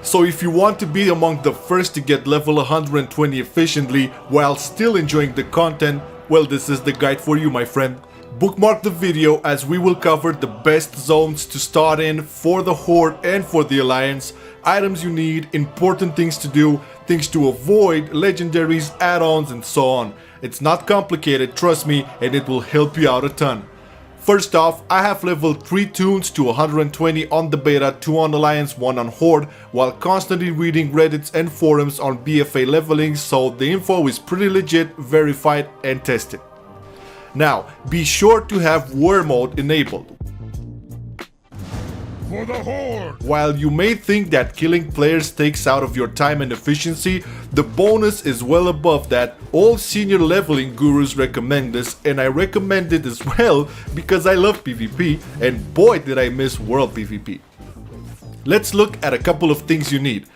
So if you want to be among the first to get level 120 efficiently while still enjoying the content, well, this is the guide for you, my friend. Bookmark the video as we will cover the best zones to start in for the Horde and for the Alliance, items you need, important things to do, things to avoid, legendaries, add-ons and so on. It's not complicated, trust me, and it will help you out a ton. First off, I have leveled 3 toons to 120 on the beta, 2 on Alliance, 1 on Horde, while constantly reading Reddits and forums on BFA leveling, so the info is pretty legit, verified and tested. Now, be sure to have war mode enabled. For the Horde! While you may think that killing players takes out of your time and efficiency, the bonus is well above that. All senior leveling gurus recommend this, and I recommend it as well because I love PvP, and boy did I miss world PvP. Let's look at a couple of things you need.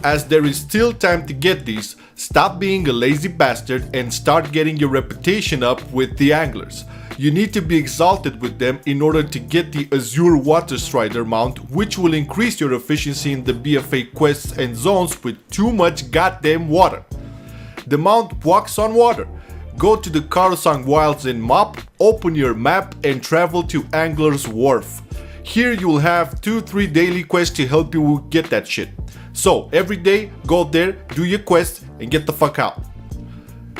As there is still time to get these, stop being a lazy bastard and start getting your reputation up with the anglers. You need to be exalted with them in order to get the Azure Water Strider mount, which will increase your efficiency in the BFA quests and zones with too much goddamn water. The mount walks on water. Go to the Coruscant Wilds in Mop, open your map and travel to Angler's Wharf. Here you will have 2-3 daily quests to help you get that shit. So every day, go there, do your quest and get the fuck out.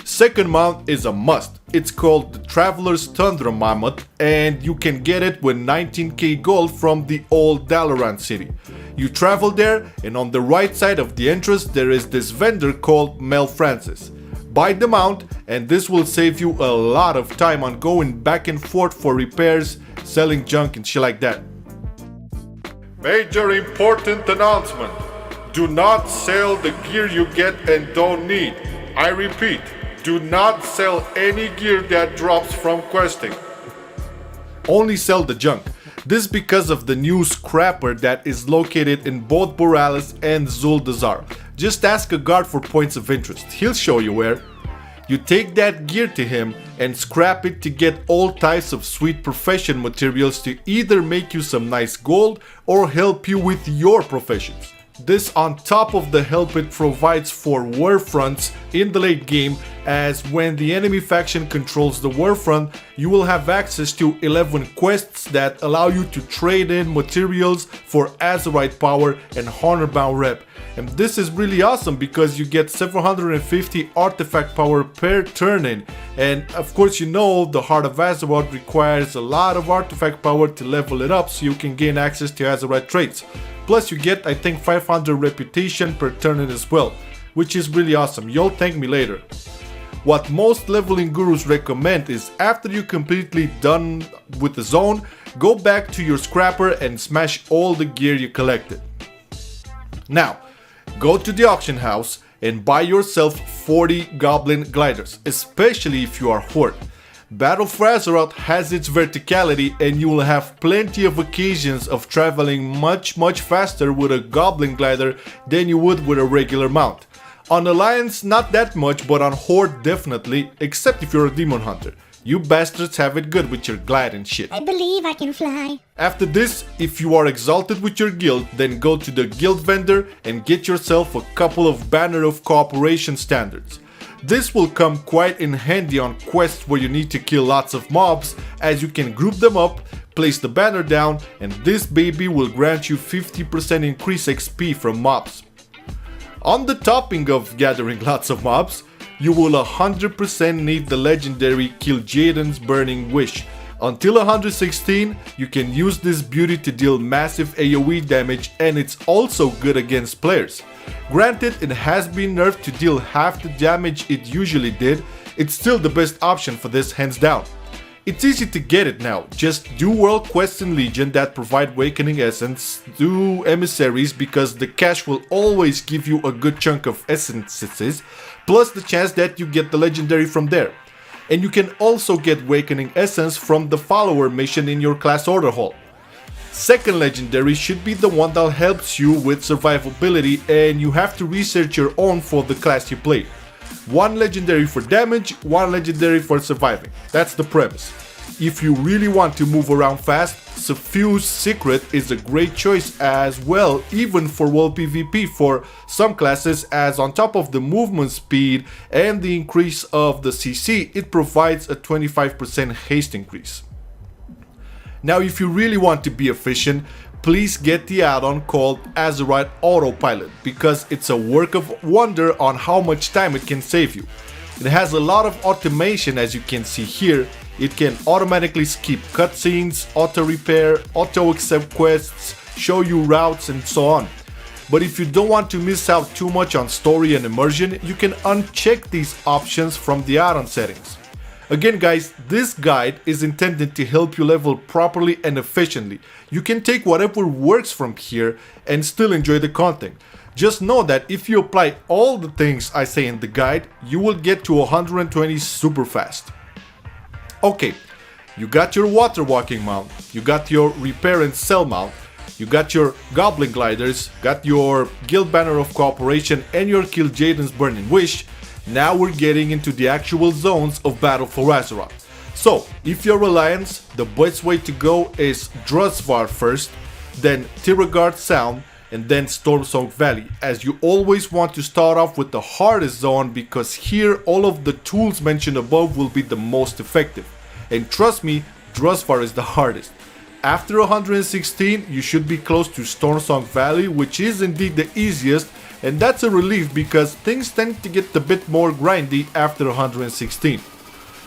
Second mount is a must. It's called the Traveler's Tundra Mammoth and you can get it with 19k gold from the old Dalaran city. You travel there and on the right side of the entrance there is this vendor called Mel Francis. Buy the mount and this will save you a lot of time on going back and forth for repairs, selling junk and shit like that. Major important announcement. Do not sell the gear you get and don't need. I repeat, do not sell any gear that drops from questing. Only sell the junk. This because of the new scrapper that is located in both Borealis and Zuldazar. Just ask a guard for points of interest, he'll show you where. You take that gear to him and scrap it to get all types of sweet profession materials to either make you some nice gold or help you with your professions. This on top of the help it provides for war fronts in the late game, as when the enemy faction controls the war front, you will have access to 11 quests that allow you to trade in materials for Azeroth power and honor-bound rep. And this is really awesome because you get 750 artifact power per turn in. And of course you know the Heart of Azeroth requires a lot of artifact power to level it up so you can gain access to Azeroth traits. Plus you get I think 500 reputation per turn in as well, which is really awesome, you'll thank me later. What most leveling gurus recommend is after you're completely done with the zone, go back to your scrapper and smash all the gear you collected. Now, go to the auction house and buy yourself 40 Goblin gliders, especially if you are Horde. Battle for Azeroth has its verticality and you will have plenty of occasions of traveling much faster with a Goblin glider than you would with a regular mount. On Alliance not that much, but on Horde definitely, except if you're a Demon Hunter. You bastards have it good with your glide and shit. I believe I can fly. After this, if you are exalted with your guild, then go to the guild vendor and get yourself a couple of Banner of Cooperation standards. This will come quite in handy on quests where you need to kill lots of mobs, as you can group them up, place the banner down, and this baby will grant you 50% increase XP from mobs. On the topping of gathering lots of mobs, you will 100% need the legendary Kil'jaeden's Burning Wish. Until 116, you can use this beauty to deal massive AoE damage and it's also good against players. Granted, it has been nerfed to deal half the damage it usually did, it's still the best option for this hands down. It's easy to get it now, just do world quests in Legion that provide Awakening Essence, do emissaries because the cache will always give you a good chunk of essences, plus the chance that you get the legendary from there. And you can also get Awakening Essence from the follower mission in your class order hall. Second legendary should be the one that helps you with survivability and you have to research your own for the class you play. One legendary for damage, one legendary for surviving. That's the premise. If you really want to move around fast, Suffuse Secret is a great choice as well, even for world PvP for some classes, as on top of the movement speed and the increase of the CC, it provides a 25% haste increase. Now if you really want to be efficient, please get the add-on called Azeroth Autopilot, because it's a work of wonder on how much time it can save you. It has a lot of automation, as you can see here. It can automatically skip cutscenes, auto repair, auto accept quests, show you routes and so on. But if you don't want to miss out too much on story and immersion, you can uncheck these options from the add-on settings. Again guys, this guide is intended to help you level properly and efficiently. You can take whatever works from here and still enjoy the content. Just know that if you apply all the things I say in the guide, you will get to 120 super fast. Okay, you got your water walking mount, you got your repair and sell mount, you got your goblin gliders, got your guild banner of cooperation and your Kil'jaeden's burning wish. Now we're getting into the actual zones of battle for Azeroth. So, if you're Alliance, the best way to go is Drusvar first, then Tiragard Sound, and then Stormsong Valley, as you always want to start off with the hardest zone, because here all of the tools mentioned above will be the most effective. And trust me, Drusvar is the hardest. After 116, you should be close to Stormsong Valley, which is indeed the easiest, and that's a relief because things tend to get a bit more grindy after 116.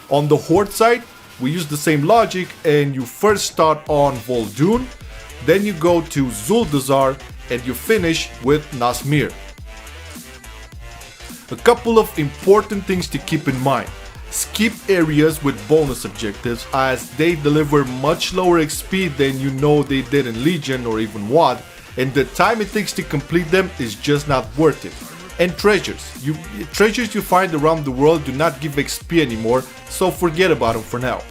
On the Horde side, we use the same logic, and you first start on Vol'dun, then you go to Zuldazar, and you finish with Nazmir. A couple of important things to keep in mind. Skip areas with bonus objectives, as they deliver much lower XP than you know they did in Legion or even WoD, and the time it takes to complete them is just not worth it. And treasures you find around the world do not give XP anymore, so forget about them for now.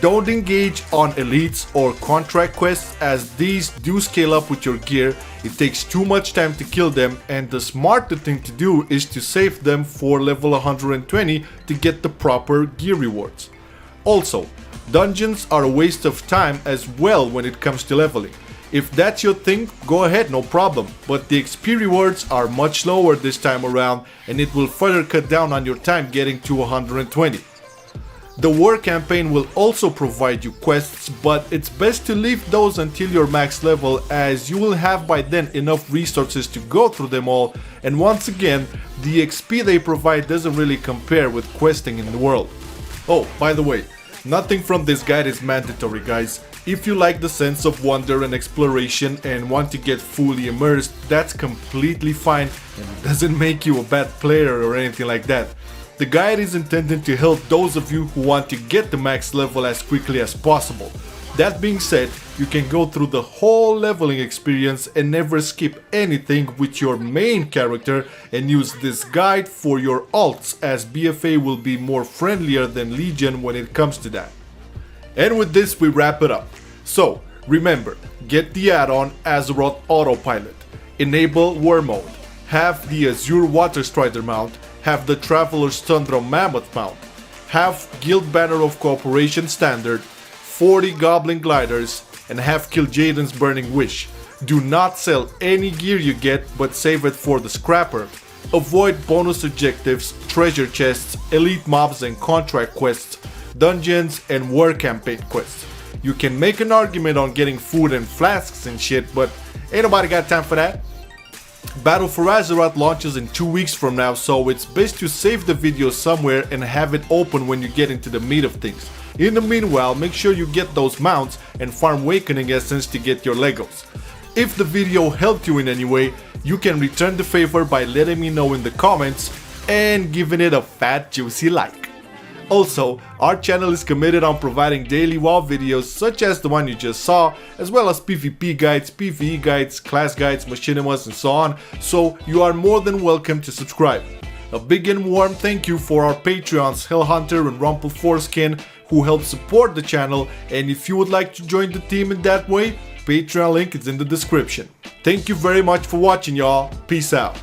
Don't engage on elites or contract quests, as these do scale up with your gear. It takes too much time to kill them, and the smarter thing to do is to save them for level 120 to get the proper gear rewards. Also, dungeons are a waste of time as well when it comes to leveling. If that's your thing, go ahead, no problem, but the XP rewards are much lower this time around, and it will further cut down on your time getting to 120. The war campaign will also provide you quests, but it's best to leave those until your max level, as you will have by then enough resources to go through them all, and once again, the XP they provide doesn't really compare with questing in the world. Oh, by the way, nothing from this guide is mandatory guys. If you like the sense of wonder and exploration and want to get fully immersed, that's completely fine, and it doesn't make you a bad player or anything like that. The guide is intended to help those of you who want to get the max level as quickly as possible. That being said, you can go through the whole leveling experience and never skip anything with your main character, and use this guide for your alts, as BFA will be more friendlier than Legion when it comes to that. And with this we wrap it up. So remember, get the add-on Azeroth Autopilot, enable War Mode, have the Azure Water Strider mount, have the Traveler's Tundra Mammoth mount, have Guild Banner of Cooperation Standard, 40 Goblin Gliders, and have Kil'jaeden's Burning Wish. Do not sell any gear you get, but save it for the scrapper. Avoid bonus objectives, treasure chests, elite mobs and contract quests, dungeons and war campaign quests. You can make an argument on getting food and flasks and shit, but ain't nobody got time for that. Battle for Azeroth launches in 2 weeks from now, so it's best to save the video somewhere and have it open when you get into the meat of things. In the meanwhile, make sure you get those mounts and farm Awakening Essence to get your Legos. If the video helped you in any way, you can return the favor by letting me know in the comments and giving it a fat juicy like. Also, our channel is committed on providing daily WoW videos such as the one you just saw, as well as PvP guides, PvE guides, class guides, machinimas and so on, so you are more than welcome to subscribe. A big and warm thank you for our Patreons Hellhunter and Rumpleforeskin, who help support the channel, and if you would like to join the team in that way, Patreon link is in the description. Thank you very much for watching y'all, peace out.